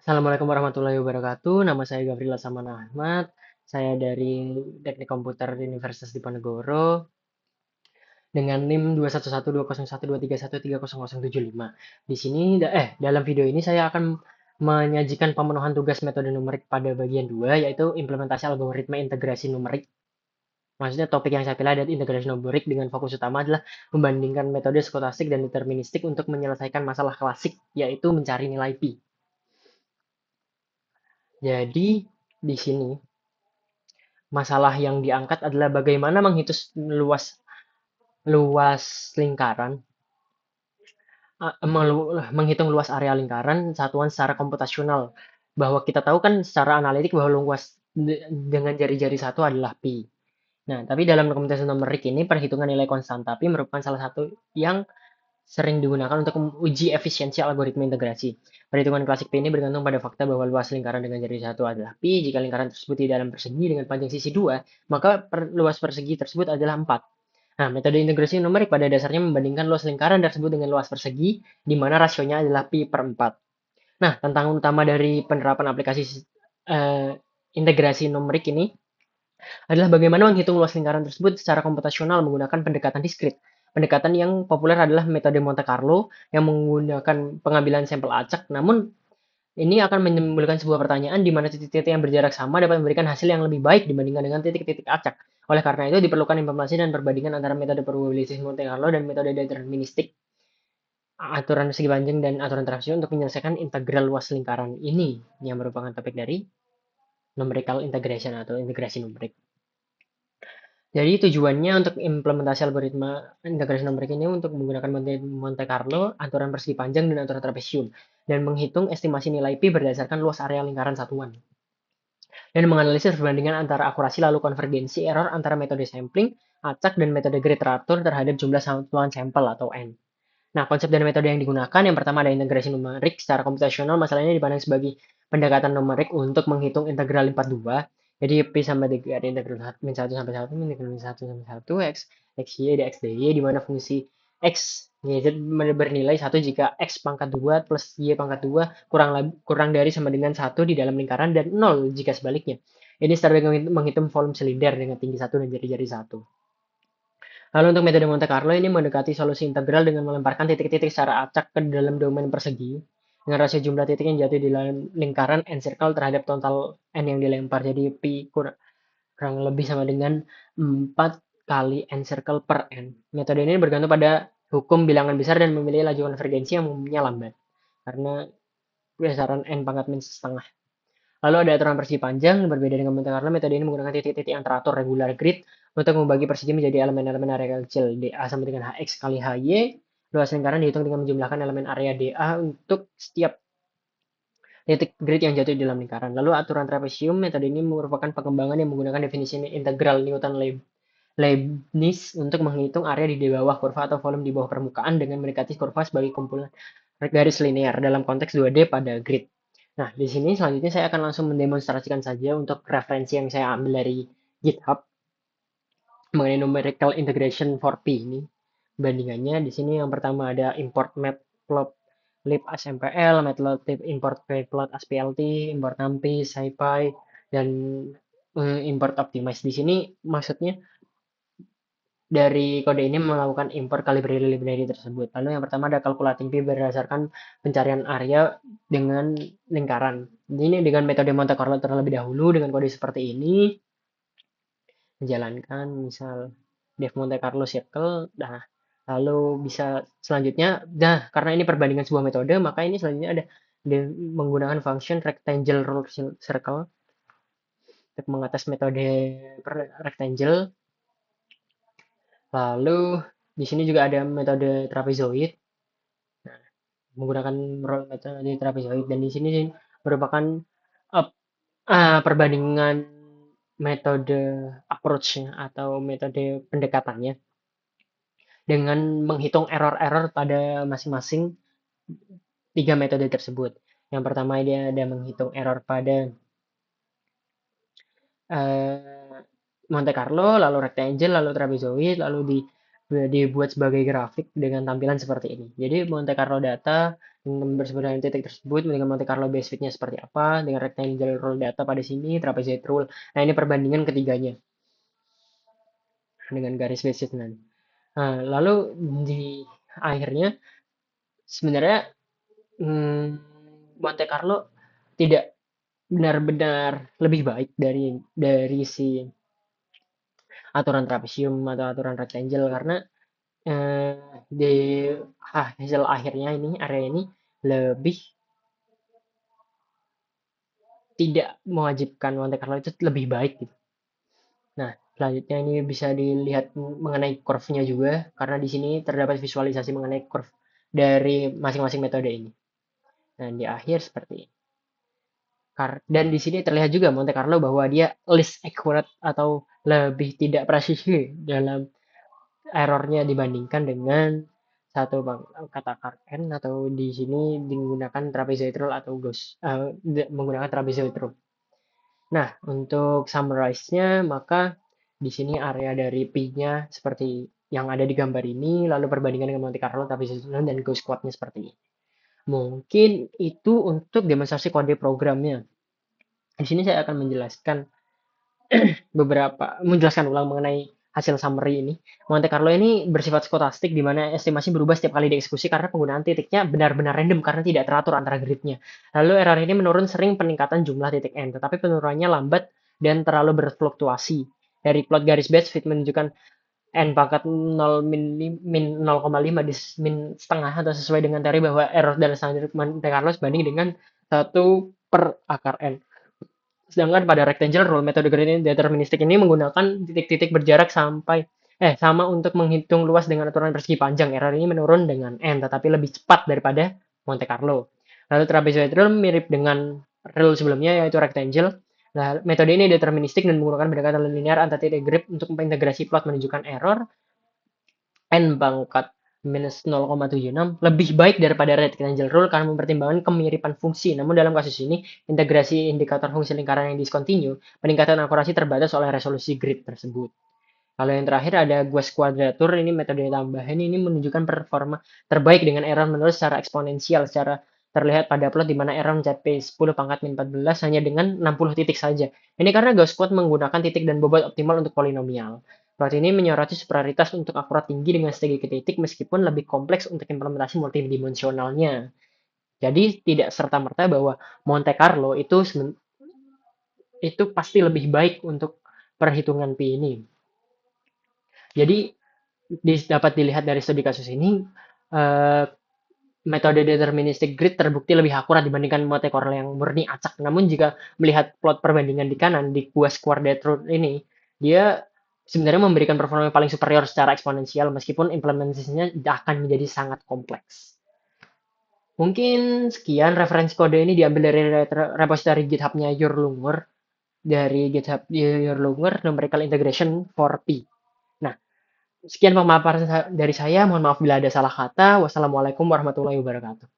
Assalamualaikum warahmatullahi wabarakatuh. Nama saya Gavrila Saman Ahmad. Saya dari Teknik Komputer Universitas Diponegoro dengan NIM 211201231300075. Di sini dalam video ini saya akan menyajikan pemenuhan tugas metode numerik pada bagian 2 yaitu implementasi algoritma integrasi numerik. Maksudnya topik yang saya pilih adalah integrasi numerik dengan fokus utama adalah membandingkan metode skotastik dan deterministik untuk menyelesaikan masalah klasik yaitu mencari nilai pi. Jadi di sini masalah yang diangkat adalah bagaimana menghitung luas luas lingkaran, menghitung luas area lingkaran satuan secara komputasional. Bahwa kita tahu kan secara analitik bahwa luas dengan jari-jari satu adalah pi. Nah, tapi dalam komputasi numerik ini perhitungan nilai konstanta pi merupakan salah satu yang sering digunakan untuk menguji efisiensi algoritma integrasi. Perhitungan klasik P ini bergantung pada fakta bahwa luas lingkaran dengan jari satu adalah pi. Jika lingkaran tersebut di dalam persegi dengan panjang sisi 2, maka luas persegi tersebut adalah 4. Nah, metode integrasi numerik pada dasarnya membandingkan luas lingkaran tersebut dengan luas persegi, di mana rasionya adalah pi per 4. Nah, tantangan utama dari penerapan aplikasi eh, integrasi numerik ini adalah bagaimana menghitung luas lingkaran tersebut secara komputasional menggunakan pendekatan diskrit. Pendekatan yang populer adalah metode Monte Carlo yang menggunakan pengambilan sampel acak, namun ini akan menimbulkan sebuah pertanyaan di mana titik-titik yang berjarak sama dapat memberikan hasil yang lebih baik dibandingkan dengan titik-titik acak. Oleh karena itu, diperlukan implementasi dan perbandingan antara metode probabilitas Monte Carlo dan metode deterministik, aturan segi panjang dan aturan teraksi untuk menyelesaikan integral luas lingkaran ini yang merupakan topik dari numerical integration atau integrasi numerik. Jadi tujuannya untuk implementasi algoritma integrasi numerik ini untuk menggunakan Monte Carlo, aturan persegi panjang, dan aturan trapesium, dan menghitung estimasi nilai pi berdasarkan luas area lingkaran satuan. Dan menganalisis perbandingan antara akurasi lalu konvergensi error antara metode sampling, acak, dan metode grid teratur terhadap jumlah satuan sampel atau n. Nah, konsep dan metode yang digunakan, yang pertama ada integrasi numerik secara komputasional, masalahnya dipandang sebagai pendekatan numerik untuk menghitung integral 42. Jadi P sama D ada integral min 1 sampai 1, min 1 sampai 1, X, XY, dx, dy, di mana fungsi X Y bernilai 1 jika X pangkat 2 plus Y pangkat 2 kurang dari sama dengan 1 di dalam lingkaran dan 0 jika sebaliknya. Ini secara menghitung volume silinder dengan tinggi 1 dan jari-jari 1. Lalu untuk metode Monte Carlo ini mendekati solusi integral dengan melemparkan titik-titik secara acak ke dalam domain persegi dengan rasio jumlah titik yang jatuh di dalam lingkaran n circle terhadap total n yang dilempar. Jadi pi kurang lebih sama dengan 4 kali n circle per n. Metode ini bergantung pada hukum bilangan besar dan memilih laju konvergensi yang umumnya lambat karena besaran n pangkat min setengah. Lalu ada aturan persegi panjang, berbeda dengan Monte Carlo, metode ini menggunakan titik-titik yang teratur regular grid untuk membagi persegi menjadi elemen-elemen area kecil. dA sama dengan Hx kali Hy. Luas lingkaran dihitung dengan menjumlahkan elemen area dA untuk setiap titik grid yang jatuh di dalam lingkaran. Lalu aturan trapesium, metode ini merupakan pengembangan yang menggunakan definisi integral Newton-Leibniz untuk menghitung area di bawah kurva atau volume di bawah permukaan dengan mendekati kurva sebagai kumpulan garis linear dalam konteks 2D pada grid. Nah, di sini selanjutnya saya akan langsung mendemonstrasikan saja untuk referensi yang saya ambil dari GitHub mengenai numerical integration for P ini. Bandingannya di sini yang pertama ada import matplotlib as MPL, matplotlib import matplot as PLT, import numpy, scipy, dan import optimize. Di sini maksudnya dari kode ini melakukan import calibrated library tersebut. Lalu yang pertama ada calculating P berdasarkan pencarian area dengan lingkaran. Ini dengan metode Monte Carlo terlebih dahulu dengan kode seperti ini. Menjalankan misal def Monte Carlo circle. Nah, lalu bisa selanjutnya, nah karena ini perbandingan sebuah metode, maka ini selanjutnya ada menggunakan function rectangle rule circle untuk mengatas metode rectangle. Lalu di sini juga ada metode trapezoid. Nah, menggunakan metode trapezoid dan di sini merupakan perbandingan metode approach-nya atau metode pendekatannya dengan menghitung error-error pada masing-masing tiga metode tersebut. Yang pertama dia ada menghitung error pada Monte Carlo, lalu rectangle, lalu trapezoid, lalu di dibuat sebagai grafik dengan tampilan seperti ini. Jadi Monte Carlo data bersumber dari titik tersebut dengan Monte Carlo base fit-nya seperti apa, dengan rectangle rule data pada sini, trapezoid rule. Nah, ini perbandingan ketiganya dengan garis base fit nanti. Nah, lalu di akhirnya sebenarnya hmm, Monte Carlo tidak benar-benar lebih baik dari si aturan trapesium atau aturan rectangle karena di hasil akhirnya ini area ini lebih tidak mewajibkan Monte Carlo itu lebih baik gitu. Nah, selanjutnya ini bisa dilihat mengenai curve-nya juga karena di sini terdapat visualisasi mengenai curve dari masing-masing metode ini. Nah, di akhir seperti ini. Dan di sini terlihat juga Monte Carlo bahwa dia least accurate atau lebih tidak presisi dalam errornya dibandingkan dengan satu kata N atau di sini menggunakan trapezoid rule atau menggunakan trapezoid rule. Nah, untuk summarize-nya maka di sini area dari P-nya seperti yang ada di gambar ini, lalu perbandingan dengan Monte Carlo, trapezoid rule dan ghost squad-nya seperti ini. Mungkin itu untuk demonstrasi kode programnya. Di sini saya akan menjelaskan ulang mengenai hasil summary ini. Monte Carlo ini bersifat skotastik di mana estimasi berubah setiap kali dieksekusi karena penggunaan titiknya benar-benar random karena tidak teratur antara gridnya. Lalu error ini menurun sering peningkatan jumlah titik n, tetapi penurunannya lambat dan terlalu berfluktuasi. Dari plot garis base fit menunjukkan n pangkat 0 min 0,5 di min setengah atau sesuai dengan teori bahwa error dalam standar Monte Carlo sebanding dengan 1/n. Sedangkan pada rectangle rule, metode gradient deterministik ini menggunakan titik-titik berjarak sama untuk menghitung luas dengan aturan persegi panjang. Error ini menurun dengan n, tetapi lebih cepat daripada Monte Carlo. Lalu trapezoid rule mirip dengan rule sebelumnya, yaitu rectangle. Nah, metode ini deterministik dan menggunakan pendekatan linear antar titik grip untuk mengintegrasi plot menunjukkan error n pangkat minus 0,76 lebih baik daripada rectangle rule karena mempertimbangkan kemiripan fungsi. Namun dalam kasus ini, integrasi indikator fungsi lingkaran yang discontinue, peningkatan akurasi terbatas oleh resolusi grid tersebut. Kalau yang terakhir ada Gauss Quadrature, ini metode tambahan ini menunjukkan performa terbaik dengan error menurut secara eksponensial, secara terlihat pada plot di mana error mencapai 10 pangkat min 14 hanya dengan 60 titik saja. Ini karena Gauss Quad menggunakan titik dan bobot optimal untuk polinomial. Plot ini menyoroti superioritas untuk akurat tinggi dengan sedikit titik meskipun lebih kompleks untuk implementasi multidimensionalnya. Jadi tidak serta-merta bahwa Monte Carlo itu pasti lebih baik untuk perhitungan P ini. Jadi dapat dilihat dari studi kasus ini, eh, metode deterministic grid terbukti lebih akurat dibandingkan Monte Carlo yang murni acak. Namun jika melihat plot perbandingan di kanan di Gauss Quadrature ini, dia sebenarnya memberikan performa yang paling superior secara eksponensial meskipun implementasinya akan menjadi sangat kompleks. Mungkin sekian referensi kode ini diambil dari repository GitHub-nya Your dari GitHub Your numerical integration for P. Nah, sekian pemaparan dari saya. Mohon maaf bila ada salah kata. Wassalamualaikum warahmatullahi wabarakatuh.